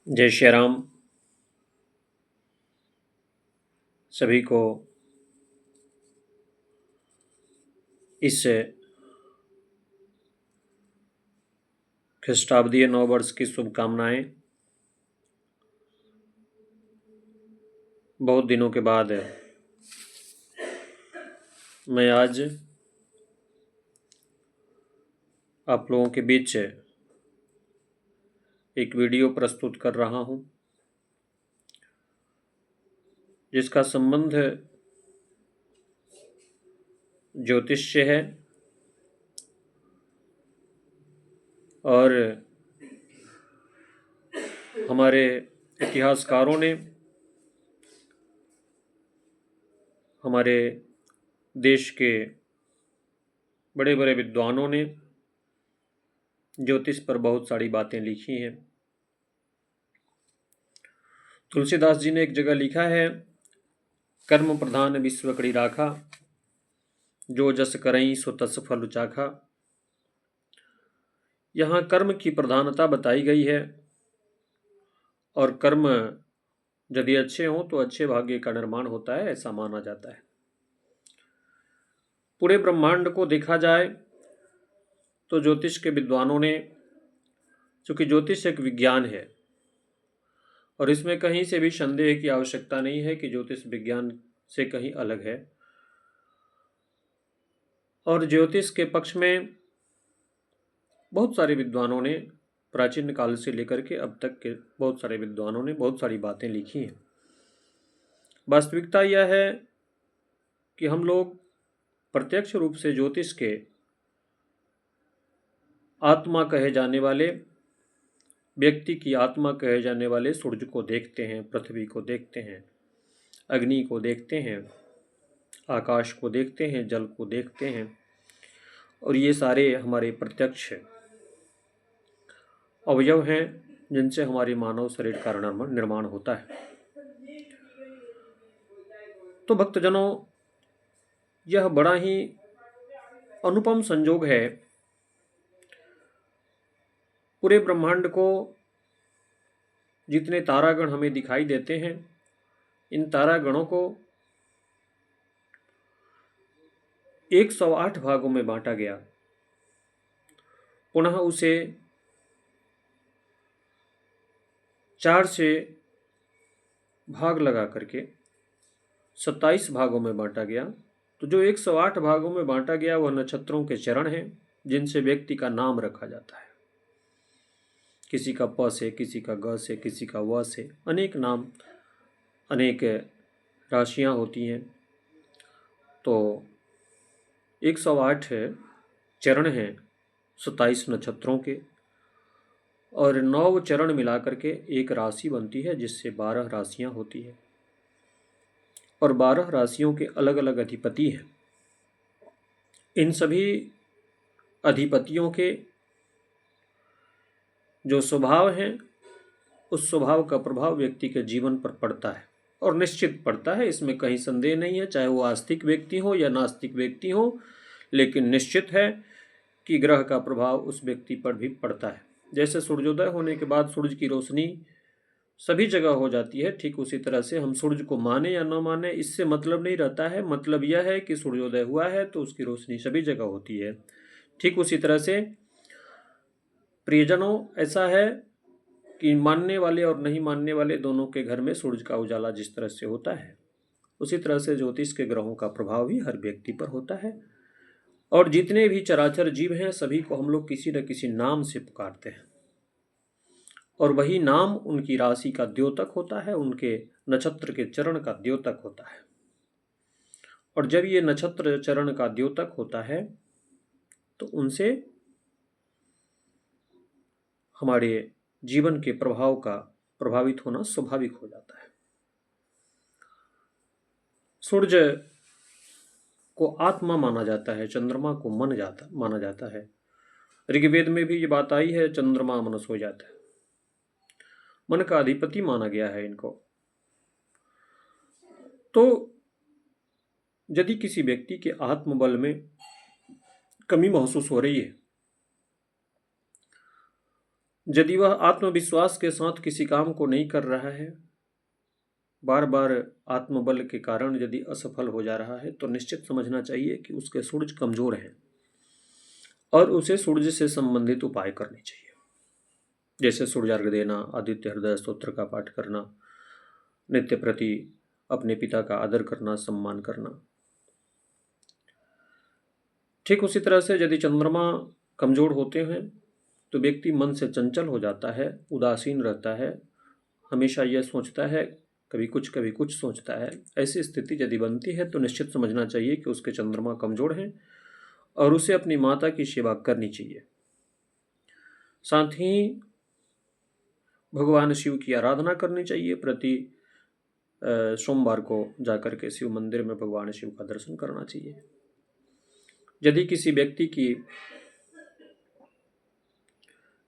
जय श्री राम। सभी को इस ख्रिस्टाब्दीय नव वर्ष की शुभकामनाएं। बहुत दिनों के बाद मैं आज आप लोगों के बीच एक वीडियो प्रस्तुत कर रहा हूं, जिसका संबंध ज्योतिष से है और हमारे इतिहासकारों ने, हमारे देश के बड़े बड़े विद्वानों ने ज्योतिष पर बहुत सारी बातें लिखी हैं। तुलसीदास जी ने एक जगह लिखा है, कर्म प्रधान विश्व करी राखा, जो जस करई सो तस फल चाखा। यहाँ कर्म की प्रधानता बताई गई है और कर्म यदि अच्छे हों तो अच्छे भाग्य का निर्माण होता है, ऐसा माना जाता है। पूरे ब्रह्मांड को देखा जाए तो ज्योतिष के विद्वानों ने, चूंकि ज्योतिष एक विज्ञान है और इसमें कहीं से भी संदेह की आवश्यकता नहीं है कि ज्योतिष विज्ञान से कहीं अलग है, और ज्योतिष के पक्ष में बहुत सारे विद्वानों ने प्राचीन काल से लेकर के अब तक के बहुत सारे विद्वानों ने बहुत सारी बातें लिखी हैं। वास्तविकता यह है कि हम लोग प्रत्यक्ष रूप से ज्योतिष के आत्मा कहे जाने वाले, व्यक्ति की आत्मा कहे जाने वाले सूर्य को देखते हैं, पृथ्वी को देखते हैं, अग्नि को देखते हैं, आकाश को देखते हैं, जल को देखते हैं, और ये सारे हमारे प्रत्यक्ष अवयव हैं जिनसे हमारे मानव शरीर का निर्माण होता है। तो भक्तजनों, यह बड़ा ही अनुपम संयोग है। पूरे ब्रह्मांड को जितने तारागण हमें दिखाई देते हैं, इन तारागणों को 108 भागों में बांटा गया। पुनः उसे 4 से भाग लगा करके 27 भागों में बांटा गया। तो जो 108 भागों में बांटा गया वह नक्षत्रों के चरण हैं, जिनसे व्यक्ति का नाम रखा जाता है। किसी का प से, किसी का ग से, किसी का व से, अनेक नाम, अनेक राशियां होती हैं। तो 108 चरण हैं 27 नक्षत्रों के, और 9 चरण मिलाकर के एक राशि बनती है, जिससे 12 राशियां होती है, और 12 राशियों के अलग अलग अधिपति हैं। इन सभी अधिपतियों के जो स्वभाव हैं, उस स्वभाव का प्रभाव व्यक्ति के जीवन पर पड़ता है, और निश्चित पड़ता है, इसमें कहीं संदेह नहीं है। चाहे वो आस्तिक व्यक्ति हो या नास्तिक व्यक्ति हो, लेकिन निश्चित है कि ग्रह का प्रभाव उस व्यक्ति पर भी पड़ता है। जैसे सूर्योदय होने के बाद सूरज की रोशनी सभी जगह हो जाती है, ठीक उसी तरह से हम सूरज को माने या न माने, इससे मतलब नहीं रहता है। मतलब यह है कि सूर्योदय हुआ है तो उसकी रोशनी सभी जगह होती है। ठीक उसी तरह से प्रियजनों, ऐसा है कि मानने वाले और नहीं मानने वाले दोनों के घर में सूरज का उजाला जिस तरह से होता है, उसी तरह से ज्योतिष के ग्रहों का प्रभाव भी हर व्यक्ति पर होता है। और जितने भी चराचर जीव हैं, सभी को हम लोग किसी न किसी नाम से पुकारते हैं, और वही नाम उनकी राशि का द्योतक होता है, उनके नक्षत्र के चरण का द्योतक होता है। और जब ये नक्षत्र चरण का द्योतक होता है तो उनसे हमारे जीवन के प्रभाव का प्रभावित होना स्वाभाविक हो जाता है। सूर्य को आत्मा माना जाता है, चंद्रमा को मन माना जाता है। ऋग्वेद में भी ये बात आई है, चंद्रमा मनस हो जाता है, मन का अधिपति माना गया है इनको। तो यदि किसी व्यक्ति के आत्मबल में कमी महसूस हो रही है यदि वह आत्मविश्वास के साथ किसी काम को नहीं कर रहा है, बार बार आत्मबल के कारण यदि असफल हो जा रहा है, तो निश्चित समझना चाहिए कि उसके सूर्य कमजोर हैं और उसे सूर्य से संबंधित उपाय करने चाहिए, जैसे सूर्यार्घ्य देना, आदित्य हृदय स्तोत्र का पाठ करना, नित्य प्रति अपने पिता का आदर करना, सम्मान करना। ठीक उसी तरह से यदि चंद्रमा कमजोर होते हैं तो व्यक्ति मन से चंचल हो जाता है, उदासीन रहता है, हमेशा यह सोचता है, कभी कुछ सोचता है। ऐसी स्थिति यदि बनती है तो निश्चित समझना चाहिए कि उसके चंद्रमा कमजोर हैं और उसे अपनी माता की सेवा करनी चाहिए। साथ ही भगवान शिव की आराधना करनी चाहिए। प्रति सोमवार को जाकर के शिव मंदिर में भगवान शिव का दर्शन करना चाहिए। यदि किसी व्यक्ति की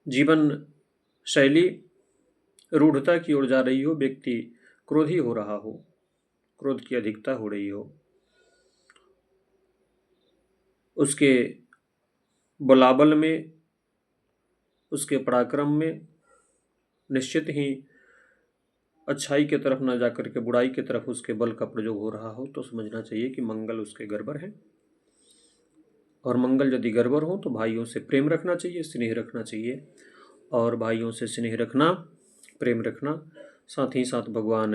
जीवन शैली रूढ़ता की ओर जा रही हो, व्यक्ति क्रोधी हो रहा हो, क्रोध की अधिकता हो रही हो, उसके बलाबल में, उसके पराक्रम में निश्चित ही अच्छाई की तरफ न जाकर के बुराई की तरफ उसके बल का प्रयोग हो रहा हो, तो समझना चाहिए कि मंगल उसके गड़बड़ है। और मंगल यदि गड़बड़ हो तो भाइयों से प्रेम रखना चाहिए, स्नेह रखना चाहिए। और भाइयों से स्नेह रखना, प्रेम रखना, साथ ही साथ भगवान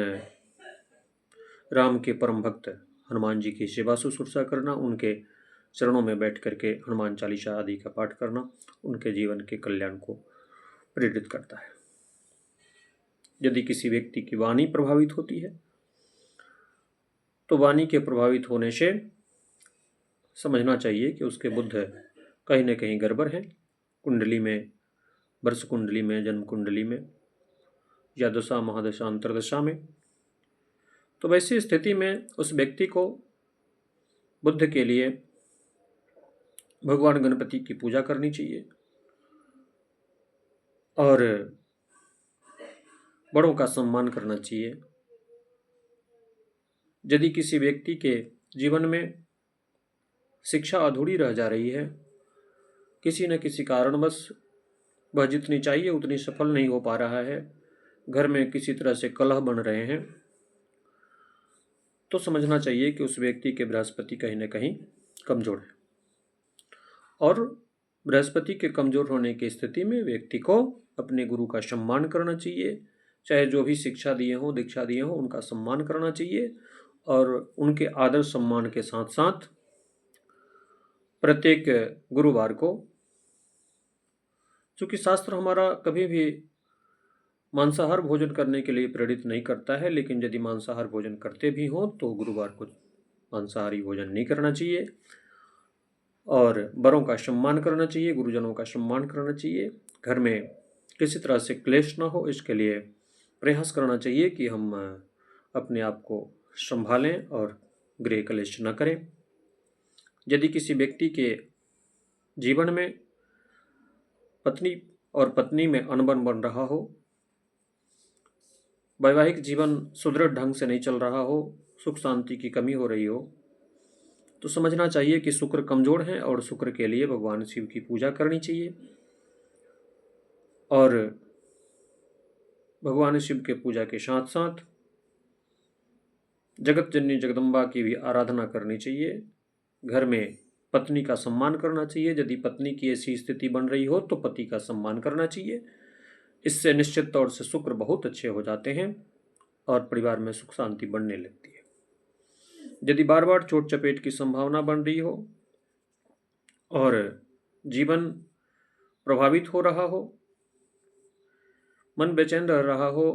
राम के परम भक्त हनुमान जी की सेवा शुश्रूषा करना, उनके चरणों में बैठ करके हनुमान चालीसा आदि का पाठ करना उनके जीवन के कल्याण को प्रेरित करता है। यदि किसी व्यक्ति की वाणी प्रभावित होती है तो वाणी के प्रभावित होने से समझना चाहिए कि उसके बुध कहीं न कहीं गड़बड़ है। कुंडली में, वर्ष कुंडली में, जन्म कुंडली में या दशा, महादशा, अंतरदशा में। तो वैसी स्थिति में उस व्यक्ति को बुध के लिए भगवान गणपति की पूजा करनी चाहिए और बड़ों का सम्मान करना चाहिए। यदि किसी व्यक्ति के जीवन में शिक्षा अधूरी रह जा रही है, किसी न किसी कारणवश वह जितनी चाहिए उतनी सफल नहीं हो पा रहा है, घर में किसी तरह से कलह बन रहे हैं, तो समझना चाहिए कि उस व्यक्ति के बृहस्पति कहीं न कहीं कमजोर है। और बृहस्पति के कमजोर होने की स्थिति में व्यक्ति को अपने गुरु का सम्मान करना चाहिए, चाहे जो भी शिक्षा दिए हों, दीक्षा दिए हों, उनका सम्मान करना चाहिए। और उनके आदर सम्मान के साथ साथ प्रत्येक गुरुवार को, चूँकि शास्त्र हमारा कभी भी मांसाहार भोजन करने के लिए प्रेरित नहीं करता है, लेकिन यदि मांसाहार भोजन करते भी हों तो गुरुवार को मांसाहारी भोजन नहीं करना चाहिए और बड़ों का सम्मान करना चाहिए, गुरुजनों का सम्मान करना चाहिए। घर में किसी तरह से क्लेश ना हो, इसके लिए प्रयास करना चाहिए कि हम अपने आप को संभालें और गृह कलेश न करें। यदि किसी व्यक्ति के जीवन में पत्नी और पत्नी में अनबन बन रहा हो, वैवाहिक जीवन सुदृढ़ ढंग से नहीं चल रहा हो, सुख शांति की कमी हो रही हो, तो समझना चाहिए कि शुक्र कमजोर है और शुक्र के लिए भगवान शिव की पूजा करनी चाहिए और भगवान शिव के पूजा के साथ साथ जगत जननी जगदम्बा की भी आराधना करनी चाहिए। घर में पत्नी का सम्मान करना चाहिए। यदि पत्नी की ऐसी स्थिति बन रही हो तो पति का सम्मान करना चाहिए। इससे निश्चित तौर से शुक्र बहुत अच्छे हो जाते हैं और परिवार में सुख शांति बढ़ने लगती है। यदि बार बार चोट चपेट की संभावना बन रही हो और जीवन प्रभावित हो रहा हो, मन बेचैन रह रहा हो,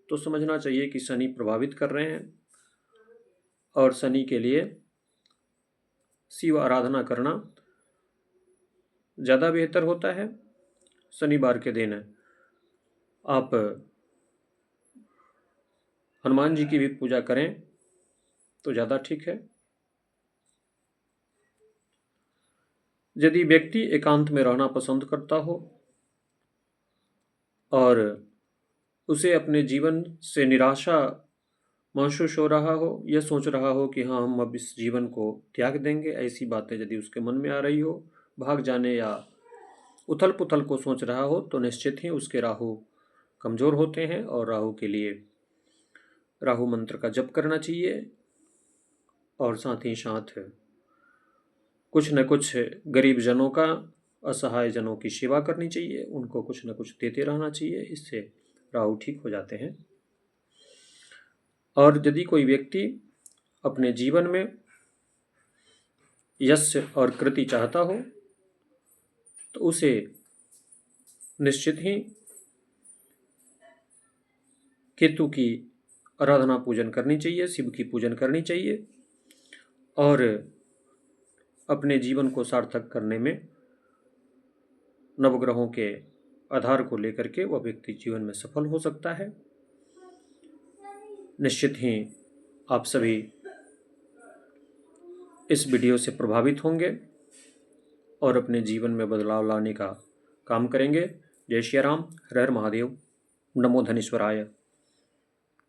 तो समझना चाहिए कि शनि प्रभावित कर रहे हैं और शनि के लिए शिव आराधना करना ज़्यादा बेहतर होता है। शनिवार के दिन आप हनुमान जी की भी पूजा करें तो ज़्यादा ठीक है। यदि व्यक्ति एकांत में रहना पसंद करता हो और उसे अपने जीवन से निराशा महसूस हो रहा हो, यह सोच रहा हो कि हाँ हम अब इस जीवन को त्याग देंगे, ऐसी बातें यदि उसके मन में आ रही हो, भाग जाने या उथल पुथल को सोच रहा हो तो निश्चित ही उसके राहु कमज़ोर होते हैं और राहु के लिए राहु मंत्र का जप करना चाहिए और साथ ही साथ कुछ न कुछ गरीब जनों का, असहाय जनों की सेवा करनी चाहिए, उनको कुछ न कुछ देते रहना चाहिए, इससे राहु ठीक हो जाते हैं। और यदि कोई व्यक्ति अपने जीवन में यश और कृति चाहता हो तो उसे निश्चित ही केतु की आराधना पूजन करनी चाहिए, शिव की पूजन करनी चाहिए और अपने जीवन को सार्थक करने में नवग्रहों के आधार को लेकर के वह व्यक्ति जीवन में सफल हो सकता है। निश्चित ही आप सभी इस वीडियो से प्रभावित होंगे और अपने जीवन में बदलाव लाने का काम करेंगे। जय श्री राम, हर हर महादेव, नमो धनेश्वराय।